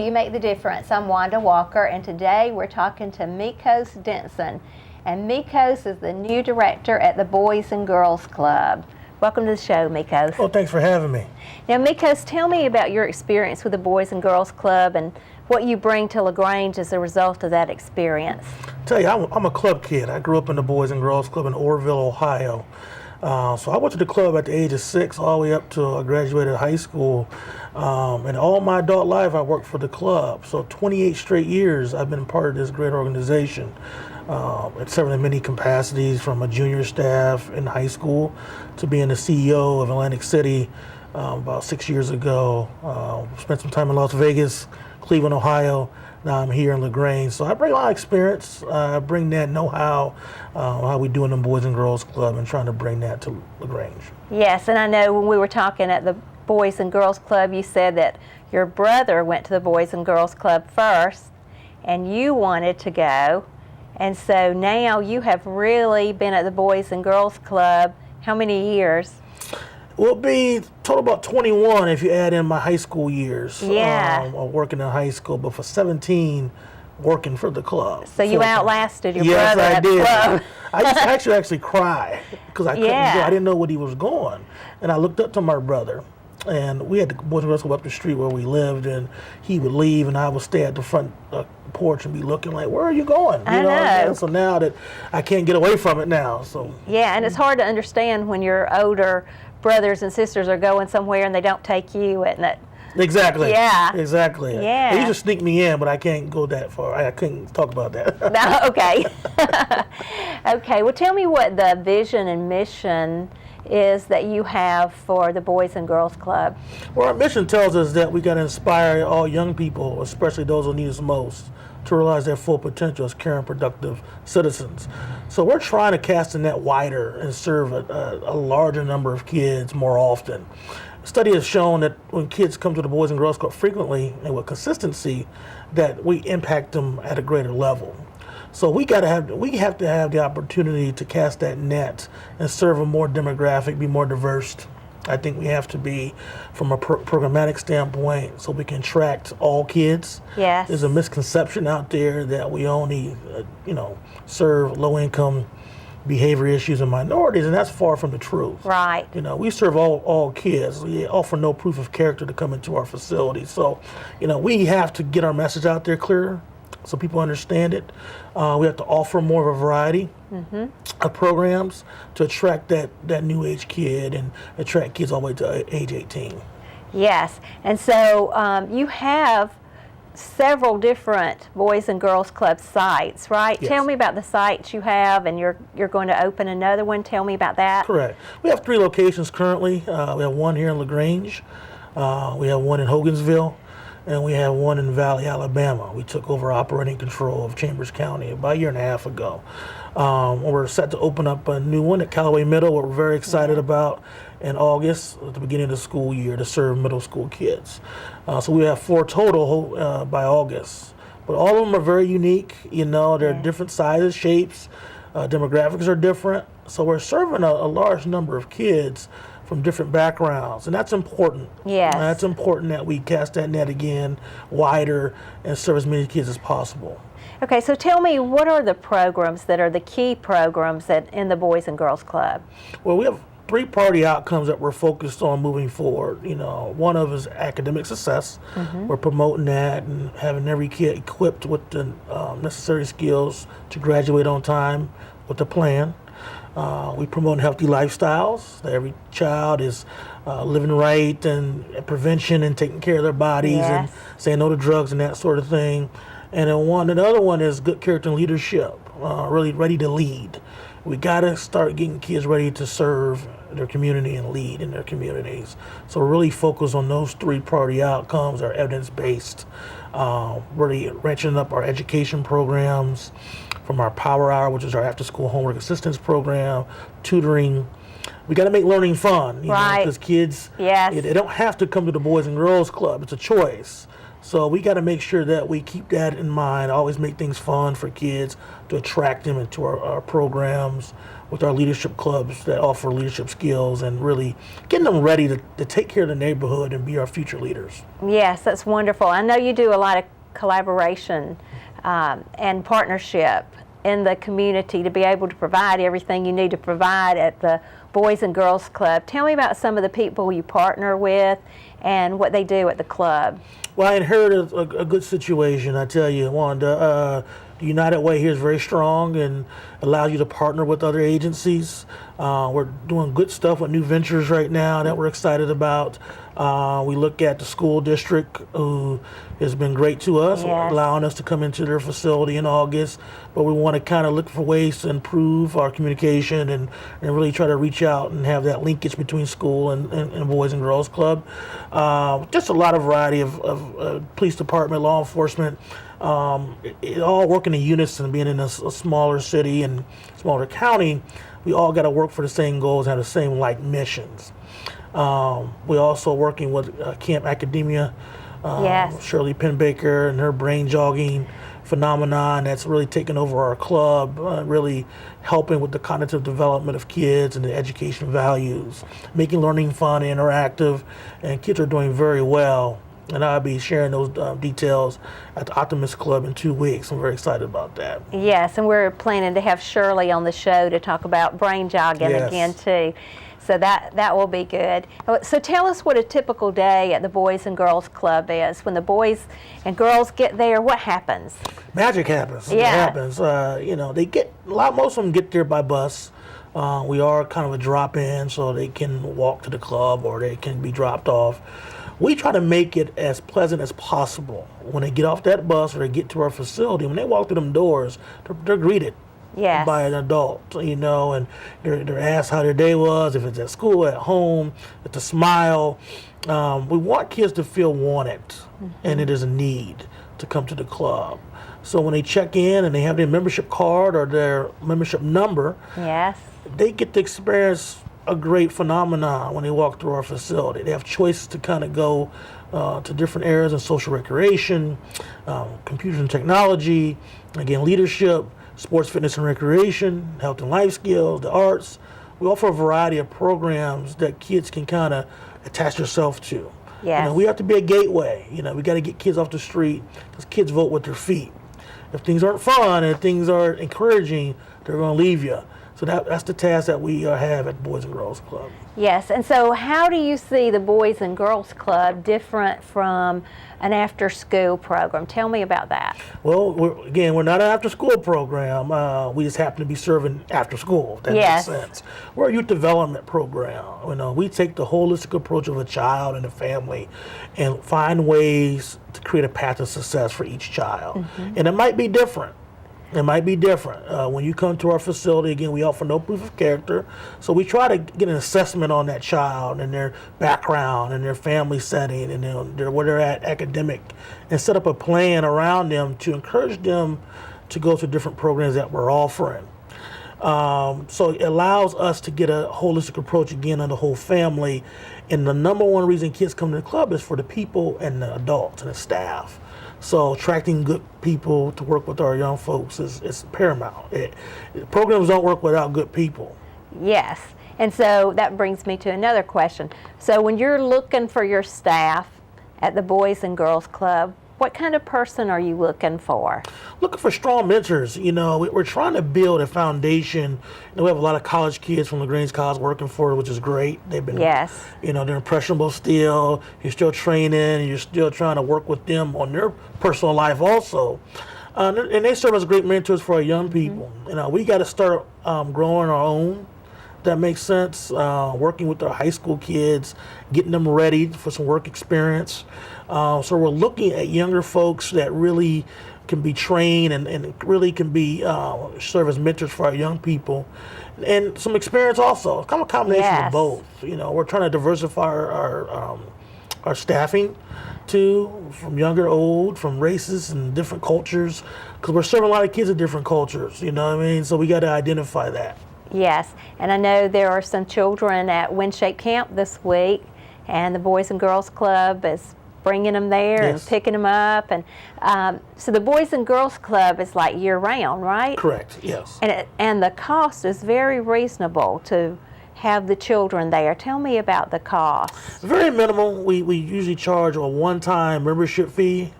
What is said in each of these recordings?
to You Make the Difference. I'm Wanda Walker, and today we're talking to Mikos Denson. And Mikos is the new director at the Boys and Girls Club. Welcome to the show, Mikos. Well, thanks for having me. Now, Mikos, tell me about your experience with the Boys and Girls Club and what you bring to LaGrange as a result of that experience. I tell you, I'm a club kid. I grew up in the Boys and Girls Club in Orrville, Ohio. So I went to the club at the age of 6 all the way up to I graduated high school. And all my adult life I worked for the club. So 28 straight years I've been part of this great organization. And serving in many capacities, from a junior staff in high school to being the CEO of Atlantic City about 6 years ago. Spent some time in Las Vegas, Cleveland, Ohio. Now I'm here in LaGrange. So I bring a lot of experience. I bring that know-how, how we do in the Boys and Girls Club, and trying to bring that to LaGrange. Yes, and I know when we were talking at the Boys and Girls Club, you said that your brother went to the Boys and Girls Club first, and you wanted to go. And so now you have really been at the Boys and Girls Club how many years? Will be total about 21 if you add in my high school years. Yeah. Working in high school, but for 17 working for the club. So you outlasted your yes, brother I at did. the club. I used to actually cry because I couldn't go. I didn't know what he was going. And I looked up to my brother, and we had the Boys and Girls Club up the street where we lived, and he would leave and I would stay at the front porch and be looking like, where are you going? I know. So now that I can't get away from it now. So yeah, and it's hard to understand when your older brothers and sisters are going somewhere and they don't take you, isn't it? Exactly. Yeah. Exactly. Yeah. They used to sneak me in, but I can't go that far. I couldn't talk about that. No, okay. Okay, well tell me what the vision and mission is that you have for the Boys and Girls Club. Well, our mission tells us that we got to inspire all young people, especially those who need us most, to realize their full potential as caring, productive citizens. So we're trying to cast the net wider and serve a larger number of kids more often. A study has shown that when kids come to the Boys and Girls Club frequently and with consistency, that we impact them at a greater level. So we have to have the opportunity to cast that net and serve a more demographic, be more diverse. I think we have to be from a programmatic standpoint so we can attract all kids. Yes. There's a misconception out there that we only, serve low-income behavior issues and minorities, and that's far from the truth. Right. We serve all kids. We offer no proof of character to come into our facility. So, we have to get our message out there clearer so people understand it. We have to offer more of a variety of programs to attract that new age kid and attract kids all the way to age 18. Yes, and so you have several different Boys and Girls Club sites, right? Yes. Tell me about the sites you have, and you're going to open another one. Tell me about that. Correct. We have 3 locations currently. We have one here in LaGrange. We have one in Hogansville. And we have one in Valley, Alabama. We took over operating control of Chambers County about a year and a half ago. We're set to open up a new one at Callaway Middle, what we're very excited about, in August, at the beginning of the school year, to serve middle school kids. So we have 4 total by August. But all of them are very unique. They're different sizes, shapes, demographics are different. So we're serving a large number of kids from different backgrounds, and that's important. Yes. That's important that we cast that net again wider and serve as many kids as possible. Okay, so tell me, what are the programs that are the key programs in the Boys and Girls Club? Well, we have 3 priority outcomes that we're focused on moving forward. One of is academic success. We're promoting that and having every kid equipped with the necessary skills to graduate on time with a plan. We promote healthy lifestyles. Every child is living right and prevention and taking care of their bodies and saying no to drugs and that sort of thing. And then the other one is good character and leadership, really ready to lead. We got to start getting kids ready to serve their community and lead in their communities. So we're really focused on those 3 priority outcomes, are evidence-based, really ratcheting up our education programs, from our Power Hour, which is our after-school homework assistance program, tutoring. We got to make learning fun, because kids, they don't have to come to the Boys and Girls Club. It's a choice. So we got to make sure that we keep that in mind, always make things fun for kids to attract them into our programs. with our leadership clubs that offer leadership skills and really getting them ready to take care of the neighborhood and be our future leaders. Yes, that's wonderful. I know you do a lot of collaboration and partnership in the community to be able to provide everything you need to provide at the Boys and Girls Club. Tell me about some of the people you partner with and what they do at the club. Well, I inherited a good situation, I tell you, Wanda. The United Way here is very strong and allows you to partner with other agencies. We're doing good stuff with new ventures right now that we're excited about. We look at the school district, who has been great to us, Yes. allowing us to come into their facility in August. But we want to kind of look for ways to improve our communication and really try to reach out and have that linkage between school and Boys and Girls Club. Just a lot of variety of police department, law enforcement, it all working in unison. Being in a smaller city and smaller county, we all got to work for the same goals, have the same missions. We're also working with Camp Academia, Yes. Shirley Penbaker and her brain jogging phenomenon that's really taken over our club, really helping with the cognitive development of kids and the education values, making learning fun and interactive, and kids are doing very well. And I'll be sharing those details at the Optimist Club in 2 weeks. I'm very excited about that. Yes, and we're planning to have Shirley on the show to talk about brain jogging Yes. again too. So that will be good. So tell us what a typical day at the Boys and Girls Club is. When the boys and girls get there, what happens? Magic happens. Yeah. It happens. Most of them get there by bus. We are kind of a drop-in, so they can walk to the club or they can be dropped off. We try to make it as pleasant as possible. When they get off that bus or they get to our facility, when they walk through them doors, they're greeted Yes. by an adult, and they're asked how their day was, if it's at school, at home, with a smile. We want kids to feel wanted, and it is a need to come to the club. So when they check in and they have their membership card or their membership number, Yes. they get to experience a great phenomenon when they walk through our facility. They have choices to kind of go to different areas of social recreation, computers and technology, again, leadership, sports, fitness, and recreation, health and life skills, the arts. We offer a variety of programs that kids can kind of attach themselves to. Yes. We have to be a gateway. We got to get kids off the street because kids vote with their feet. If things aren't fun and things aren't encouraging, they're going to leave you. So that's the task that we have at Boys and Girls Club. Yes, and so how do you see the Boys and Girls Club different from an after-school program? Tell me about that. Well, we're not an after-school program. We just happen to be serving after school, if that Yes. makes sense. We're a youth development program. We take the holistic approach of a child and a family and find ways to create a path of success for each child. And it might be different. When you come to our facility, again, we offer no proof of character. So we try to get an assessment on that child and their background and their family setting and where they're at academic, and set up a plan around them to encourage them to go to different programs that we're offering. So it allows us to get a holistic approach again on the whole family. And the number one reason kids come to the club is for the people and the adults and the staff. So attracting good people to work with our young folks is paramount. Programs don't work without good people. Yes, and so that brings me to another question. So when you're looking for your staff at the Boys and Girls Club, what kind of person are you looking for? Looking for strong mentors. We're trying to build a foundation. We have a lot of college kids from LaGrange College working for it, which is great. They've been, Yes. They're impressionable still. You're still training. You're still trying to work with them on their personal life also. And they serve as great mentors for our young people. We got to start growing our own. That makes sense. Working with our high school kids, getting them ready for some work experience. So we're looking at younger folks that really can be trained and really can be serve as mentors for our young people, and some experience also. It's kind of a combination Yes. of both. We're trying to diversify our staffing too, from young or old, from races and different cultures, because we're serving a lot of kids of different cultures. So we got to identify that. Yes, and I know there are some children at Windshape Camp this week, and the Boys and Girls Club is bringing them there and Yes. picking them up. And so the Boys and Girls Club is like year-round, right? Correct, yes. And the cost is very reasonable to have the children there. Tell me about the cost. Very minimal. We usually charge a one-time membership fee,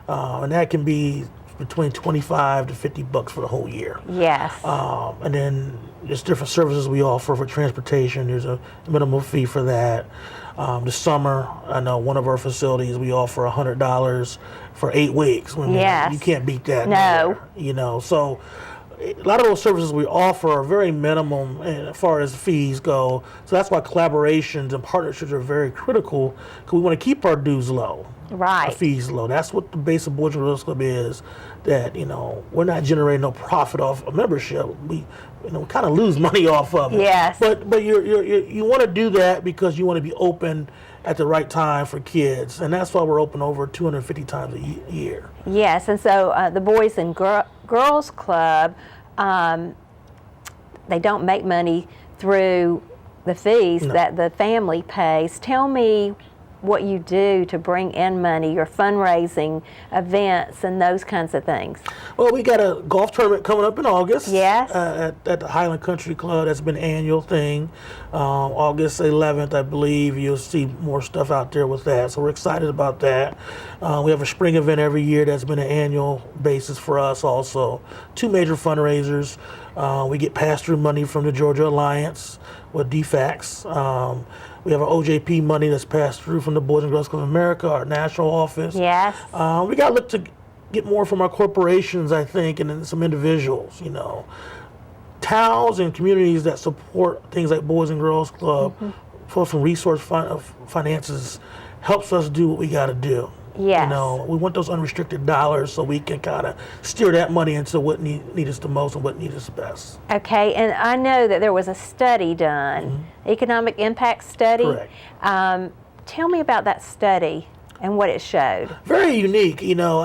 and that can be between $25 to $50 for the whole year. Yes. And then there's different services we offer for transportation. There's a minimal fee for that. This summer, I know one of our facilities, we offer $100 for 8 weeks. I mean, Yes. you can't beat that. No. nowhere, you know. So a lot of those services we offer are very minimum as far as fees go. So that's why collaborations and partnerships are very critical, because we want to keep our dues low. Right. Our fees low. That's what the base of Boys and Girls Club is. That, you know, we're not generating no profit off a membership. We kind of lose money off of it. Yes. But you want to do that because you want to be open at the right time for kids, and that's why we're open over 250 times a year. Yes, and so the Boys and Girls Club, they don't make money through the fees that the family pays. Tell me what you do to bring in money, your fundraising events and those kinds of things. Well, we got a golf tournament coming up in August. Yes. At the Highland Country Club. That's been an annual thing. August 11th, I believe, you'll see more stuff out there with that. So we're excited about that. We have a spring event every year that's been an annual basis for us also. 2 major fundraisers. We get pass-through money from the Georgia Alliance with DFACS. We have our OJP money that's passed through from the Boys and Girls Club of America, our national office. Yes. We got to look to get more from our corporations, I think, and then some individuals, you know. Towns and communities that support things like Boys and Girls Club, from resource finances, helps us do what we got to do. Yes. You know, we want those unrestricted dollars so we can kind of steer that money into what need us the most and what needs us best. Okay, and I know that there was a study done, economic impact study. Correct. Tell me about that study and what it showed. Very unique. You know,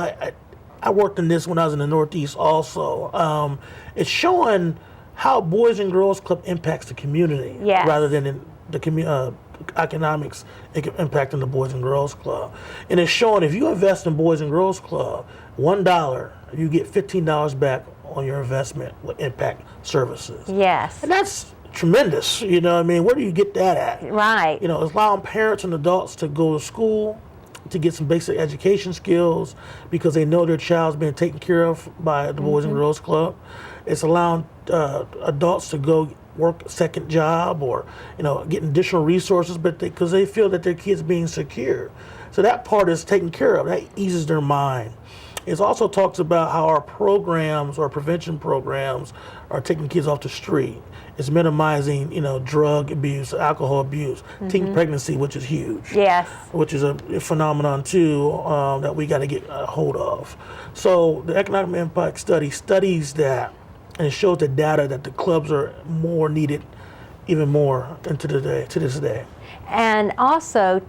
I worked in this when I was in the Northeast also. It's showing how Boys and Girls Club impacts the community Yes. rather than in the economics impacting the Boys and Girls Club. And it's showing if you invest in Boys and Girls Club, $1, you get $15 back on your investment with impact services. Yes. And that's tremendous. You know what I mean? Where do you get that at? Right. You know, it's allowing parents and adults to go to school to get some basic education skills because they know their child's being taken care of by the Boys and Girls Club. It's allowing adults to go work a second job or, you know, getting additional resources, but because they feel that their kid's being secure. So that part is taken care of. That eases their mind. It also talks about how our programs, our prevention programs, are taking kids off the street. It's minimizing, you know, drug abuse, alcohol abuse, teen pregnancy, which is huge. Yes. Which is a phenomenon too that we got to get a hold of. So the economic impact study studies that, and it shows the data that the clubs are more needed, even more to this day. And also,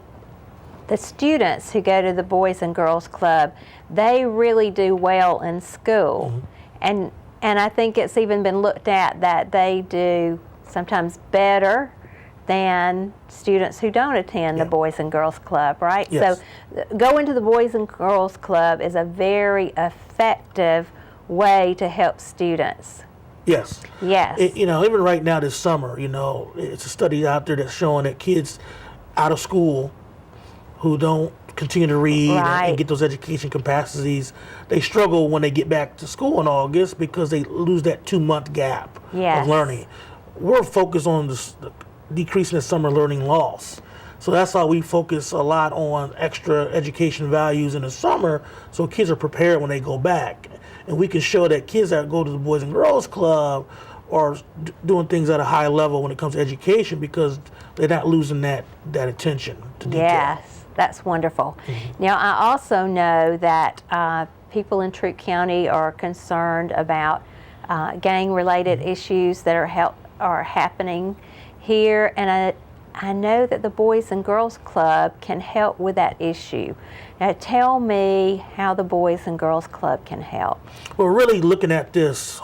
the students who go to the Boys and Girls Club, they really do well in school. And I think it's even been looked at that they do sometimes better than students who don't attend the Boys and Girls Club, right? Yes. So going to the Boys and Girls Club is a very effective way to help students. Yes. Yes. You know, even right now this summer, you know, it's a study out there that's showing that kids out of school who don't continue to read and get those education capacities, they struggle when they get back to school in August because they lose that 2-month gap of learning. We're focused on the decreasing the summer learning loss. So that's how we focus a lot on extra education values in the summer so kids are prepared when they go back. And we can show that kids that go to the Boys and Girls Club are doing things at a high level when it comes to education because they're not losing that attention to detail. Yes, that's wonderful. Now, I also know that people in Troup County are concerned about gang-related issues that are happening here, and I know that the Boys and Girls Club can help with that issue. Now, tell me how the Boys and Girls Club can help. We're really looking at this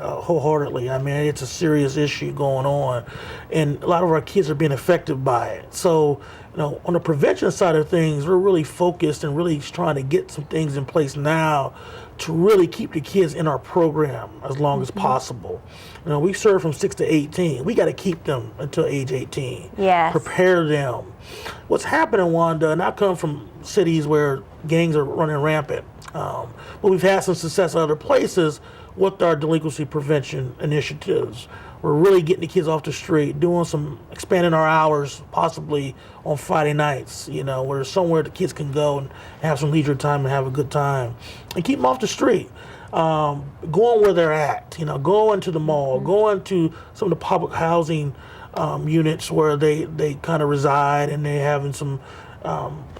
wholeheartedly. I mean, it's a serious issue going on, and a lot of our kids are being affected by it. So, on the prevention side of things, we're really focused and really trying to get some things in place now to really keep the kids in our program as long as possible. We serve from 6 to 18. We got to keep them until age 18. Yes. Prepare them. What's happening, Wanda, and I come from cities where gangs are running rampant, but we've had some success in other places with our delinquency prevention initiatives. We're really getting the kids off the street, expanding our hours possibly on Friday nights, where somewhere the kids can go and have some leisure time and have a good time. And keep them off the street. Going where they're at, going to the mall, going to some of the public housing units where they kind of reside and they're having some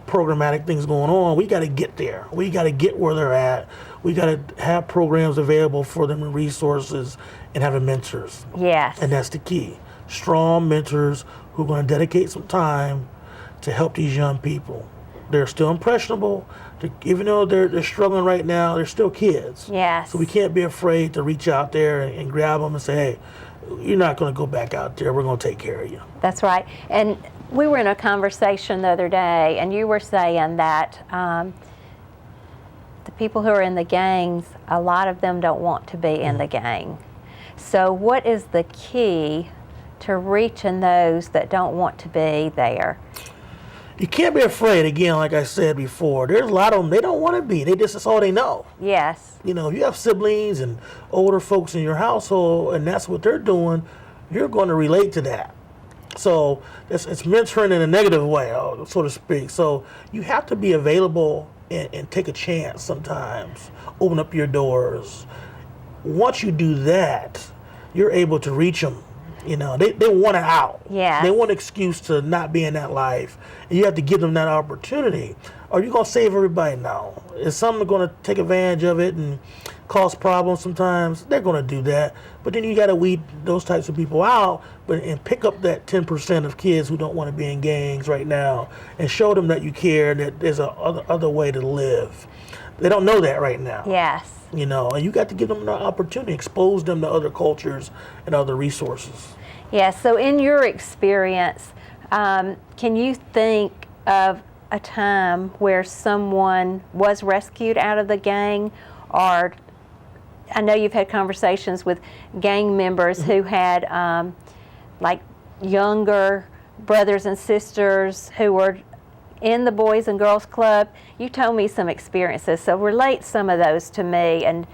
programmatic things going on. We got to get there. We got to get where they're at. We got to have programs available for them and resources and having mentors. Yes. And that's the key. Strong mentors who are going to dedicate some time to help these young people. They're still impressionable. Even though they're struggling right now, they're still kids. Yes. So we can't be afraid to reach out there and grab them and say, hey, you're not going to go back out there. We're going to take care of you. That's right. And we were in a conversation the other day, and you were saying that the people who are in the gangs, a lot of them don't want to be in the gang. So what is the key to reaching those that don't want to be there? You can't be afraid, again, like I said before. There's a lot of them, they don't want to be. That's all they know. Yes. If you have siblings and older folks in your household and that's what they're doing, you're going to relate to that. So it's mentoring in a negative way, so to speak. So you have to be available and take a chance sometimes. Open up your doors. Once you do that, you're able to reach them. They want it out. Yeah. They want an excuse to not be in that life. And you have to give them that opportunity. Are you going to save everybody? No. Is someone going to take advantage of it and cause problems sometimes? They're going to do that. But then you got to weed those types of people out and pick up that 10% of kids who don't want to be in gangs right now and show them that you care, that there's a other way to live. They don't know that right now. Yes. And you got to give them an opportunity, expose them to other cultures and other resources. Yeah, so in your experience, can you think of a time where someone was rescued out of the gang? Or I know you've had conversations with gang members who had like younger brothers and sisters who were in the Boys and Girls Club. You told me some experiences, so relate some of those to me and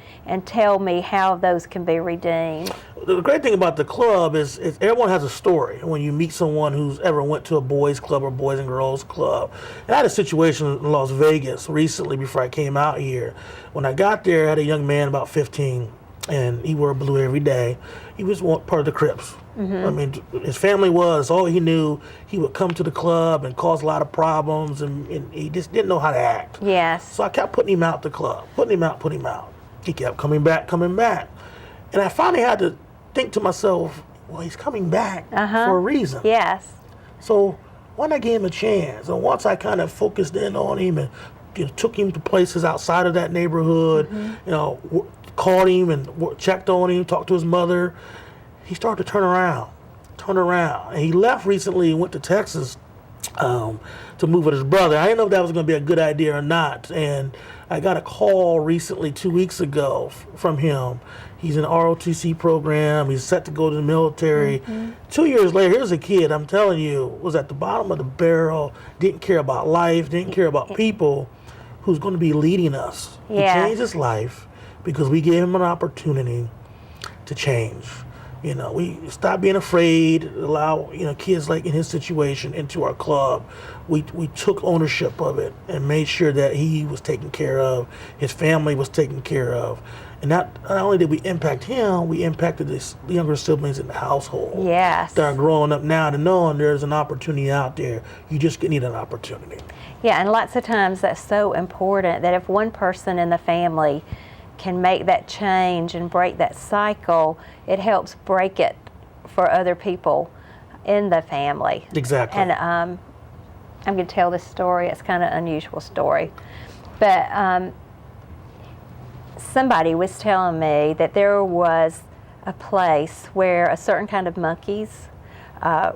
tell me how those can be redeemed. The great thing about the club is everyone has a story when you meet someone who's ever went to a boys club or Boys and Girls Club. And I had a situation in Las Vegas recently before I came out here. When I got there, I had a young man about 15, and he wore blue every day. He was part of the Crips. I mean, his family was all he knew. He would come to the club and cause a lot of problems, and he just didn't know how to act. Yes. So I kept putting him out the club, putting him out. He kept coming back. And I finally had to think to myself, well, he's coming back for a reason. Yes. So why not give him a chance? And once I kind of focused in on him and took him to places outside of that neighborhood, called him and checked on him, talked to his mother, he started to turn around. And he left recently and went to Texas to move with his brother. I didn't know if that was going to be a good idea or not. And I got a call recently 2 weeks ago from him. He's in the ROTC program. He's set to go to the military. 2 years later, here's a kid, I'm telling you, was at the bottom of the barrel, didn't care about life, didn't care about people, who's going to be leading us. Yeah. He changed his life because we gave him an opportunity to change. We stopped being afraid, allow, kids like in his situation into our club. We took ownership of it and made sure that he was taken care of, his family was taken care of. And not only did we impact him, we impacted the younger siblings in the household. Yes. That are growing up now to knowing there's an opportunity out there. You just need an opportunity. Yeah, and lots of times that's so important that if one person in the family can make that change and break that cycle, it helps break it for other people in the family. Exactly. And I'm going to tell this story. It's kind of an unusual story. But somebody was telling me that there was a place where a certain kind of monkeys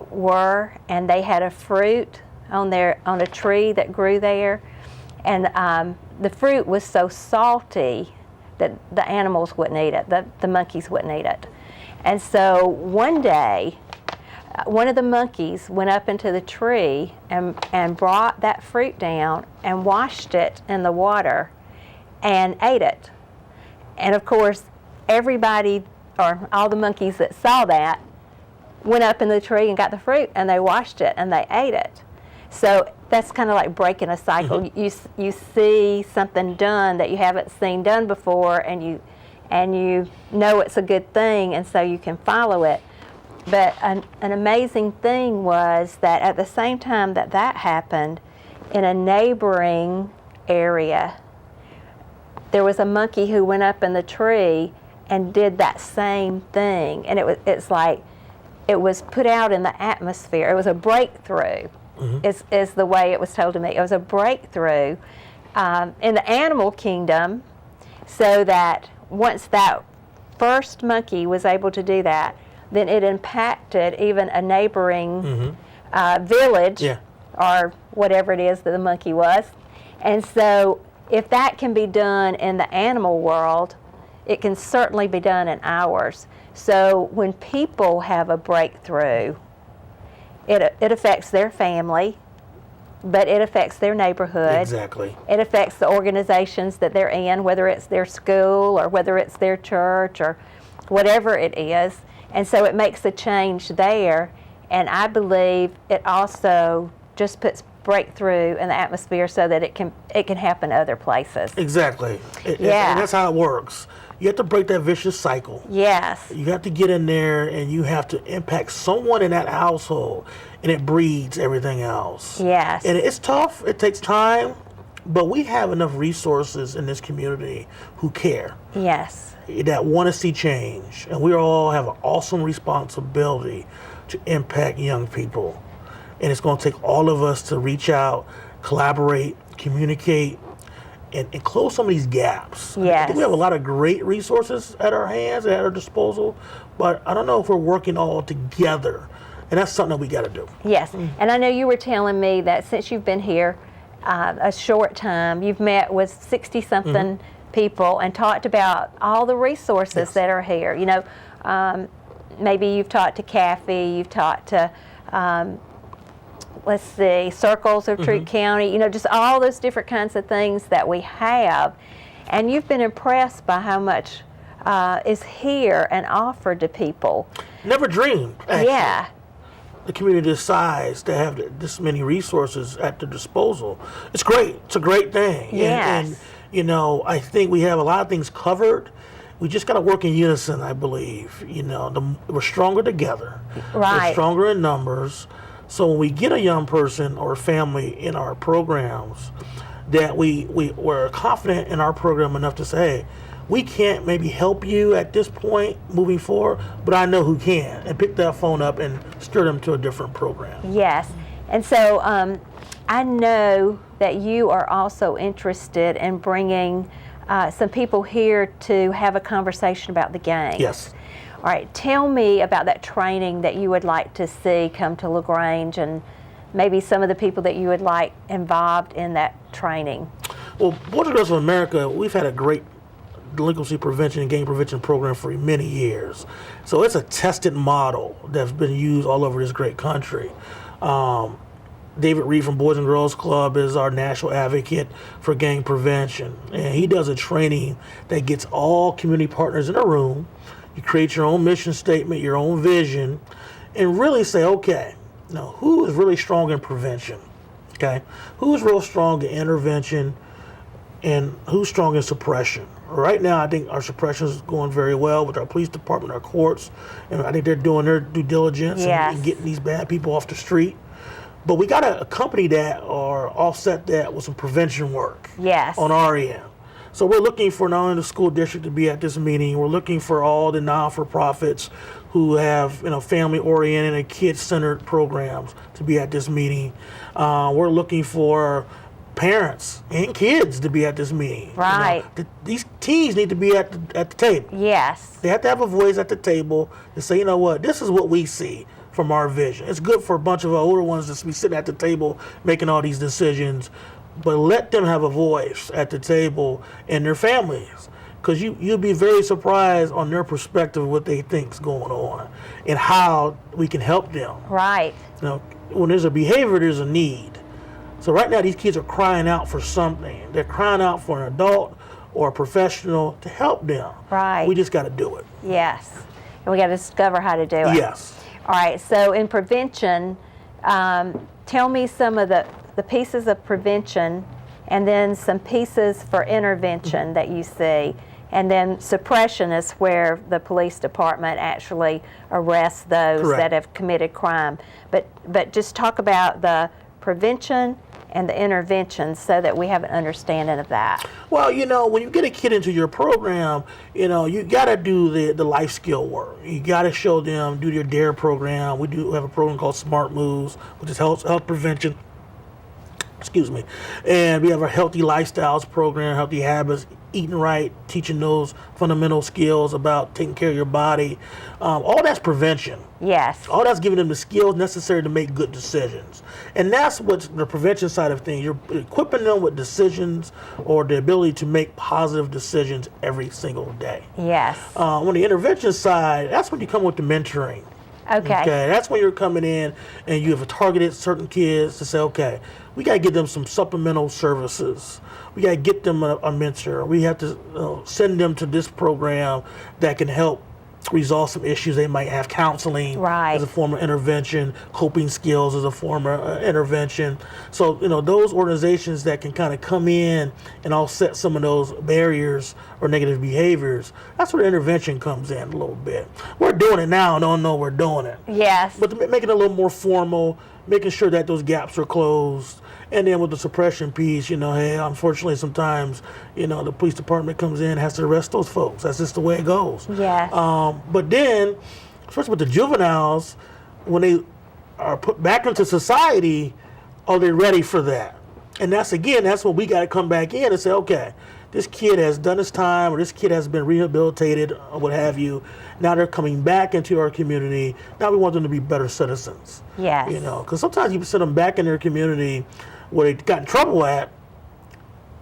were, and they had a fruit on a tree that grew there, and the fruit was so salty that the animals wouldn't eat it, the monkeys wouldn't eat it. And so one day, one of the monkeys went up into the tree and brought that fruit down and washed it in the water and ate it. And of course, everybody, or all the monkeys that saw that, went up in the tree and got the fruit, and they washed it and they ate it. So that's kind of like breaking a cycle. Mm-hmm. You see something done that you haven't seen done before, and you know it's a good thing, and so you can follow it. But an amazing thing was that at the same time that happened, in a neighboring area, there was a monkey who went up in the tree and did that same thing. And it's like it was put out in the atmosphere. It was a breakthrough, is the way it was told to me. It was a breakthrough in the animal kingdom, so that once that first monkey was able to do that, then it impacted even a neighboring village, or whatever it is that the monkey was. And so if that can be done in the animal world, it can certainly be done in ours. So when people have a breakthrough, it affects their family, but it affects their neighborhood. Exactly. It affects the organizations that they're in, whether it's their school or whether it's their church or whatever it is. And so it makes a change there. And I believe it also just puts breakthrough in the atmosphere so that it can happen other places. Exactly. And that's how it works. You have to break that vicious cycle. Yes. You have to get in there and you have to impact someone in that household, and it breeds everything else. Yes. And it's tough. It takes time, but we have enough resources in this community who care. Yes. That want to see change. And we all have an awesome responsibility to impact young people. And it's going to take all of us to reach out, collaborate, communicate, and close some of these gaps. Yes. I think we have a lot of great resources at our hands, at our disposal, but I don't know if we're working all together. And that's something that we got to do. Yes. And I know you were telling me that since you've been here a short time, you've met with 60-something people and talked about all the resources that are here. You know, maybe you've talked to Kathy, you've talked to let's see, Circles of Troup County, you know, just all those different kinds of things that we have. And you've been impressed by how much is here and offered to people. Never dreamed, actually. Yeah. The community this size to have this many resources at their disposal. It's great. It's a great thing. Yes. And you know, I think we have a lot of things covered. We just got to work in unison, I believe. You know, we're stronger together. Right. We're stronger in numbers. So when we get a young person or family in our programs, that we're confident in our program enough to say, hey, we can't maybe help you at this point moving forward, but I know who can, and pick that phone up and steer them to a different program. Yes. And so I know that you are also interested in bringing some people here to have a conversation about the game. Yes. All right, tell me about that training that you would like to see come to LaGrange, and maybe some of the people that you would like involved in that training. Well, Boys and Girls of America, we've had a great delinquency prevention and gang prevention program for many years. So it's a tested model that's been used all over this great country. David Reed from Boys and Girls Club is our national advocate for gang prevention. And he does a training that gets all community partners in a room. You create your own mission statement, your own vision, and really say, okay, now who is really strong in prevention? Okay? Who's real strong in intervention, and who's strong in suppression? Right now, I think our suppression is going very well with our police department, our courts, and I think they're doing their due diligence and getting these bad people off the street. But we got to accompany that or offset that with some prevention work on our end. So we're looking for not only the school district to be at this meeting, we're looking for all the non-for-profits who have, you know, family-oriented and kid-centered programs to be at this meeting. We're looking for parents and kids to be at this meeting. Right. These teens need to be at the table. Yes. They have to have a voice at the table to say, you know what, this is what we see from our vision. It's good for a bunch of our older ones to be sitting at the table making all these decisions, but let them have a voice at the table and their families. Because you'll be very surprised on their perspective of what they think's going on and how we can help them. Right. You know, when there's a behavior, there's a need. So right now, these kids are crying out for something. They're crying out for an adult or a professional to help them. Right. We just got to do it. Yes. And we got to discover how to do it. Yes. All right. So in prevention, tell me some of the pieces of prevention and then some pieces for intervention that you see. And then suppression is where the police department actually arrests those Correct. that have committed crime. But just talk about the prevention and the intervention so that we have an understanding of that. Well, you know, when you get a kid into your program, you know, you got to do the life skill work. You got to show them, do your DARE program. We do have a program called Smart Moves, which is health prevention. Excuse me. And we have a healthy lifestyles program, healthy habits, eating right, teaching those fundamental skills about taking care of your body. All that's prevention. Yes. All that's giving them the skills necessary to make good decisions. And that's what's the prevention side of things. You're equipping them with decisions or the ability to make positive decisions every single day. Yes. On the intervention side, that's when you come with the mentoring. Okay. That's when you're coming in and you have targeted certain kids to say, okay, we got to give them some supplemental services. We got to get them a mentor. We have to send them to this program that can help resolve some issues they might have. Counseling Right. as a form of intervention, coping skills as a form of intervention. So, you know, those organizations that can kind of come in and offset some of those barriers or negative behaviors, that's where intervention comes in a little bit. We're doing it now and don't know we're doing it. Yes. But to make it a little more formal, making sure that those gaps are closed. And then with the suppression piece, you know, hey, unfortunately sometimes, you know, the police department comes in, has to arrest those folks. That's just the way it goes. Yes. But then, especially with the juveniles, when they are put back into society, are they ready for that? And that's what we got to come back in and say, okay, this kid has done his time or this kid has been rehabilitated or what have you. Now they're coming back into our community. Now we want them to be better citizens. Yes. You know, because sometimes you send them back in their community where they got in trouble at,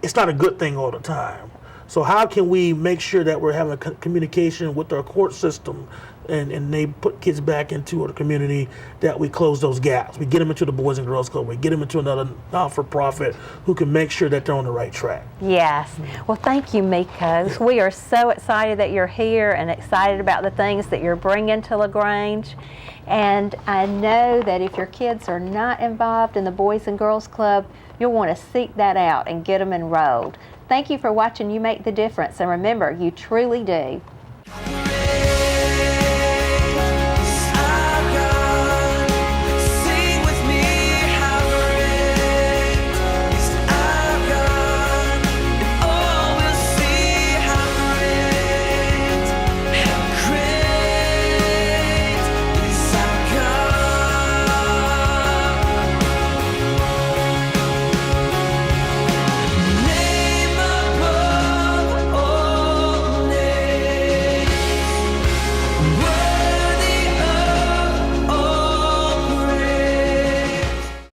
it's not a good thing all the time. So how can we make sure that we're having communication with our court system and they put kids back into the community, that we close those gaps. We get them into the Boys and Girls Club. We get them into another not-for-profit who can make sure that they're on the right track. Yes. Well, thank you, Miko. We are so excited that you're here and excited about the things that you're bringing to LaGrange. And I know that if your kids are not involved in the Boys and Girls Club, you'll want to seek that out and get them enrolled. Thank you for watching You Make the Difference. And remember, you truly do.